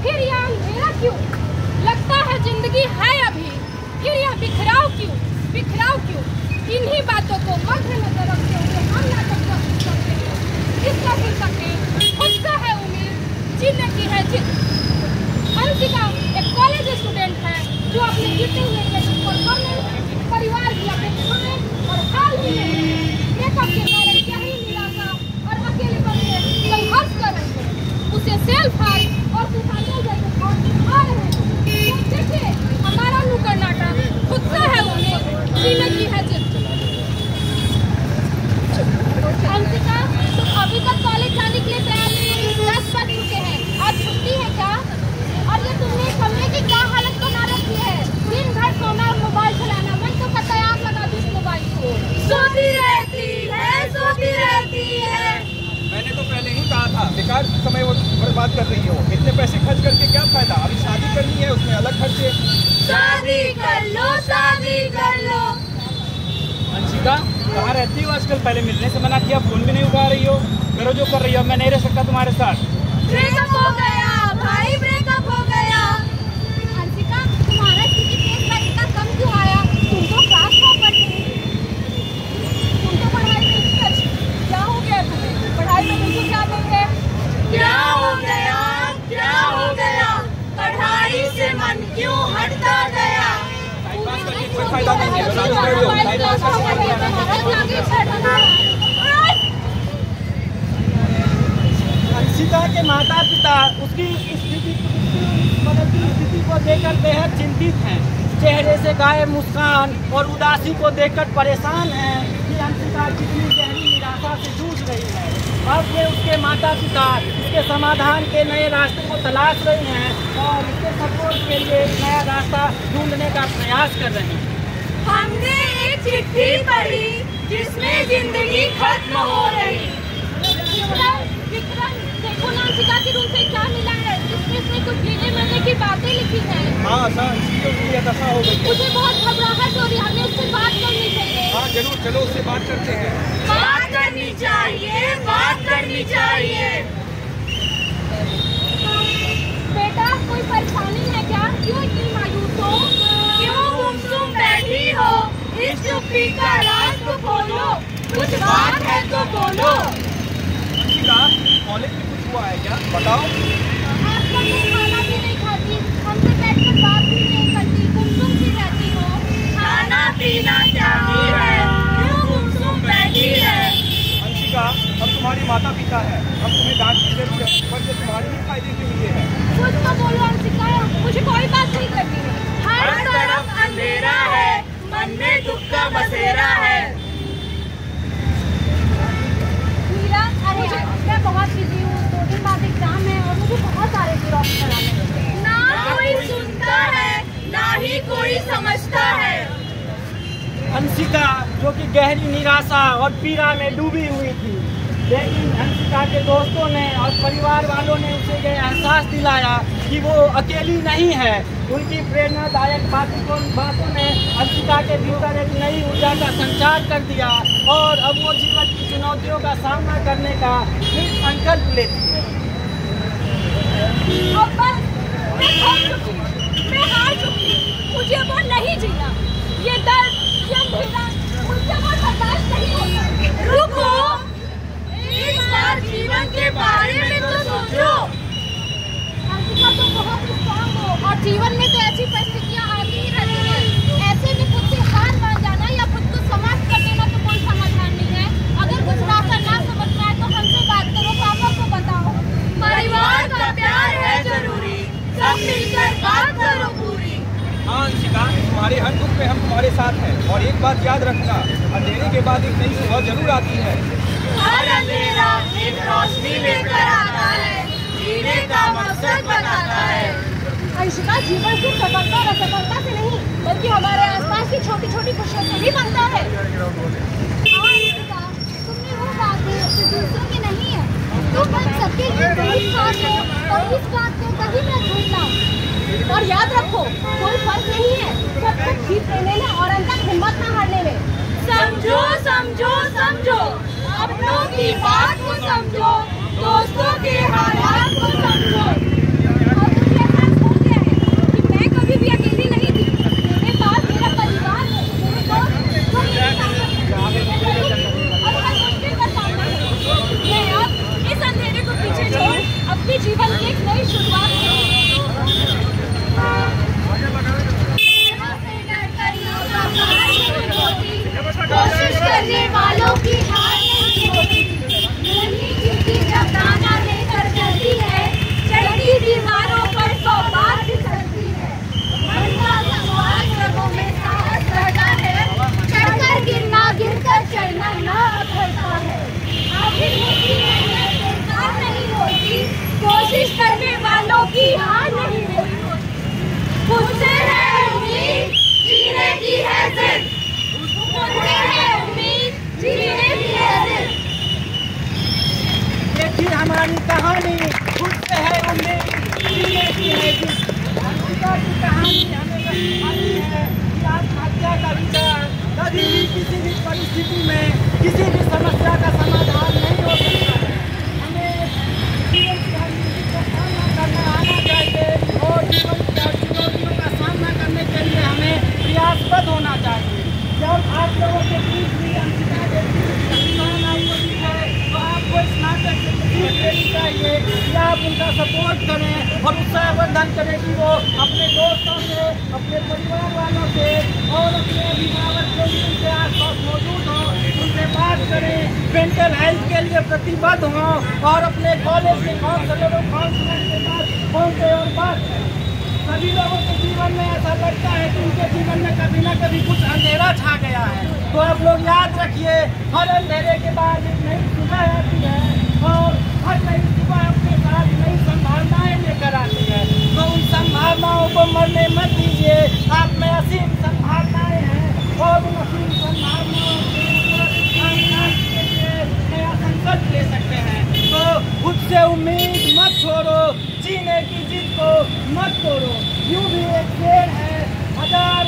फिर यह अंधेरा क्यों? लगता है जिंदगी है अभी, फिर यह बिखराव क्यों? इन्हीं बातों को मद्देनजर रखते हुए हम नाटक प्रस्तुत करते हैं। इसका शीर्षक है खुद का है उम्मीद, जीने की है जिद। अंशिका एक कॉलेज स्टूडेंट है जो अपने गिरते हुए करियर को परमानेंट परिवार की अपेक्षाएं और हाल ही में ब्रेकअप के कारण गहरी निराशा और अकेलेपन से संघर्ष कर रही है। उसे सेल्फ हार्ट और सुसाइडल जैसे थॉट आ रहे हैं। तो देखिए हमारा नुक्कड़ नाटक खुद का है उम्मीद, जीने की है जिद। अंशिका, तुम अभी तक कॉलेज जाने के लिए तैयार नहीं है। 10 बज चुके हैं, आज छुट्टी है क्या? और ये तुमने समय की क्या हालत बना रखी है? दिन भर सोना और मोबाइल चलाना, मन तो कहता है आग लगा दूं इस मोबाइल को। सोती रहती है। मैंने तो पहले ही कहा था, बेकार समय वो बर्बाद कर रही हो। इतने पैसे खर्च करके क्या फायदा? अभी शादी करनी है, उसमें अलग खर्चे। शादी कर लो। अंशिका, कहाँ रहती हो आजकल? पहले मिलने से मना किया, फोन भी नहीं उठा रही हो। करो जो कर रही हो, मैं नहीं रह सकता तुम्हारे साथ। ब्रेकअप हो गया भाई, ब्रेकअप हो गया। अंशिका, तुम्हारा किसी केस में इतना कम क्यों आया? तुम तो क्लास टॉपर थे। तुम तो पढ़ाई में इतनी अच्छी, क्या हो गया तुम्हें? पढ़ाई में बिल्कुल क्या नहीं है। क्या हो गया? पढ़ाई से मन क्यों हटता गया? कोई फायदा नहीं है। अंशिका के माता पिता उसकी बदलती स्थिति को देखकर बेहद चिंतित हैं। चेहरे से गायब मुस्कान और उदासी को देखकर परेशान हैं कि अंशिका कितनी गहरी निराशा से जूझ रही है। अब वे उसके माता पिता इसके समाधान के नए रास्ते को तलाश रहे हैं और इसके सपोर्ट के लिए एक नया रास्ता ढूंढने का प्रयास कर रहे हैं। हमने एक चिट्ठी पढ़ी जिसमें जिंदगी खत्म हो रही। विक्रम, देखो ना अंशिका के रूम से क्या मिला है। इसमें से कुछ जीने मरने की बातें लिखी हैं। हाँ सर, दशा हो गई। मुझे बहुत घबराहट हो रही है, हमें उससे बात करनी चाहिए। हाँ जरूर, चलो उससे बात करते हैं। बात करनी चाहिए। बेटा, कोई परेशानी है क्या? क्यों इतनी मायूस हो? क्यों गुमसुम बैठी हो? इस चुप्पी का राज तो खोलो, कुछ बात है तो बोलो। अंशिका, कॉलेज में कुछ हुआ है क्या? बताओ। आजकल तुम खाना भी नहीं खाती, हमसे बैठकर बात भी नहीं करती, गुमसुम सी रहती हो। खाना पीना चाहिए है, क्यों गुमसुम बैठी है? अंशिका, हम तुम्हारे माता पिता हैं, हम तुम्हें डांट की जरूर है, पर ये तुम्हारे ही फायदे के लिए है। कुछ तो बोलो अंशिका, मुझे कोई बात नहीं करनी है। हर तरफ अंधेरा है, मन में दुख का बसेरा है। मीरा, अरे मैं बहुत बिजी हूँ, 2 दिन बाद एग्जाम है और मुझे बहुत सारे ड्रॉप कराने हैं। ना कोई सुनता है, ना ही कोई समझता है। अंशिका जो कि गहरी निराशा और पीड़ा में डूबी हुई थी, लेकिन अंशिका के दोस्तों ने और परिवार वालों ने उसे ये एहसास दिलाया कि वो अकेली नहीं है। उनकी प्रेरणादायक बातों ने अंशिका के भीतर एक नई ऊर्जा का संचार कर दिया और अब वो जीवन की चुनौतियों का सामना करने का एक संकल्प लेती है। अब बस, मैं हार चुकी, मुझे वो नहीं जीना। ये दर्द, ये अंधेरा मुझसे वो बर्दाश्त नहीं होगा। रुको, एक बार जीवन के बारे में तो सोचो। अंशिका, तुम बहुत स्ट्रांग हो और जीवन में तो ऐसी परिस्थितियाँ आती ही रहती हैं। ऐसे में खुद से हार मान जाना या खुद को समाप्त कर देना तो कोई समाधान नहीं है। अगर कुछ रास्ता ना समझ में आए तो हमसे बात करो, पापा को बताओ। परिवार का प्यार है जरूरी, सब मिलकर बात करो पूरी। हाँ अंशिका, तुम्हारे हर दुख में हम तुम्हारे साथ हैं और एक बात याद रखना, अंधेरे के बाद एक नई सुबह जरूर आती है। हर अंधेरा एक रोशनी लेकर आता है, जीने का मकसद बताता है। अंशिका, जीवन सिर्फ सफलता और असफलता से नहीं बल्कि हमारे आसपास की छोटी छोटी खुशियों से भी बनता है। हाँ अंशिका, तुमने वो बातें जो दूसरों की नहीं है, तुम बस सबके लिए वही खास हो और इस बात को कभी मत भूलना। और याद रखो, कोई फर्क नहीं है जब तक जीत लेने में और अंदर हिम्मत न हारने में। समझो अपनों की बात को समझो, दोस्तों के हालात को समझो। शुरुआत कोशिश करने वालों की हार नहीं होती। नन्ही चिट्ठी जब दाना लेकर चलती है, चढ़ती दीवारों पर 100 बार फिसलती है। मन का सवाल रगों में साहस रहता है, चढ़कर गिरना गिरकर चढ़ना ना अखरता है। आखिर मुट्ठी में बेकार नहीं होती, कोशिश करने वालों की हार नहीं होती। खुद से है उम्मीद, जीने की है जिद। मुझे है उम्मीद, जीने की है जिद। देखिए हमारी कहानी, खुद से है उम्मीद, जीने की है जिद। अंकिता की कहानी हमें बताती है कि आत्महत्या का विचार कभी भी किसी भी परिस्थिति में किसी भी समस्या का समाधान नहीं हो सकता है। हमें जीवन की हर स्थिति का सामना करना आना चाहिए और जीवन की हर चुनौतियों का सामना करने के लिए हमें प्रयासबद्ध होना चाहिए। जब आप लोगों के बीच भी अंकिता जैसी इंसान आपको दिखे तो आपको इस नाटक से सीख लेनी चाहिए कि आप उनका सपोर्ट करें और उत्साहवर्धन करें कि वो अपने दोस्तों से, अपने परिवार वालों से और अपने अभिभावक जो भी उनके आसपास मौजूद हों उनसे बात करें, मेंटल हेल्थ के लिए प्रतिबद्ध हों और अपने कॉलेज के काउंसलरों के पास पहुँचे और बात करें। सभी लोगों के जीवन में ऐसा लगता है कि उनके जीवन में कभी न कभी कुछ अंधेरा छा गया है, तो आप लोग याद रखिए हर अंधेरे के बाद एक नई सुबह आती है और हर नई सुबह अपने साथ नई संभावनाएं लेकर आती है। तो उन संभावनाओं को मरने मत दीजिए, आप में असीम संभावनाएं हैं और उन असीम संभावनाओं के लिए नया संकल्प ले सकते हैं। तो खुद से उम्मीद मत छोड़ो, जीने की जिद को मत तोड़ो। यूं भी एक शेर है, हजार